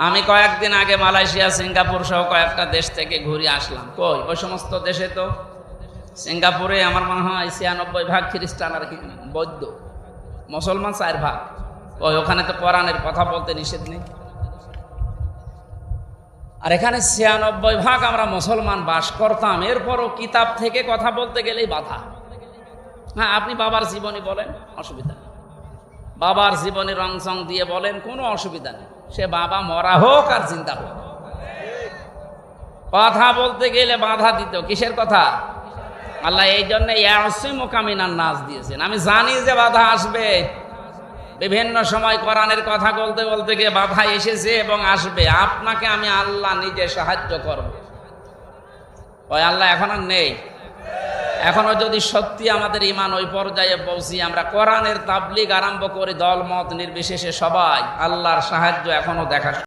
আমি কয়েকদিন আগে মালয়েশিয়া, সিঙ্গাপুর সহ কয়েকটা দেশ থেকে ঘুরে আসলাম। কই ওই সমস্ত দেশে তো, সিঙ্গাপুরে আমার মনে হয় 96% খ্রিস্টান আর বৌদ্ধ, মুসলমান 4%। ওখানে তো কোরআনের কথা বলতে নিষেধ নেই। আর এখানে 96% আমরা মুসলমান বাস করতাম, এরপরও কিতাব থেকে কথা বলতে গেলেই বাধা। হ্যাঁ, আপনি বাবার জীবনী বলেন, অসুবিধা নেই, বাবার জীবনী রং চং দিয়ে বলেন, কোনো অসুবিধা নেই। সে বাবা মরা হোক আর জিন্দা হোক, কথা বলতে গেলে বাধা দিত। কিসের কথা? আল্লাহ এই জন্য ইয়াসিমুকামিনান নাস দিয়েছেন। আমি জানি যে বাধা আসবে, বিভিন্ন সময় কোরআনের কথা বলতে বলতে গিয়ে বাধা এসেছে এবং আসবে। আপনাকে আমি আল্লাহ নিজে সাহায্য করব। ওই আল্লাহ এখন আর নেই। এখনো যদি সত্যি আমাদের ঈমান ওই পর্যায়ে পৌঁছি, আমরা কোরআনের তাবলীগ আরম্ভ করি, দল মত নির্বিশেষে সবাই, আল্লাহর সাহায্য এখনো দেখা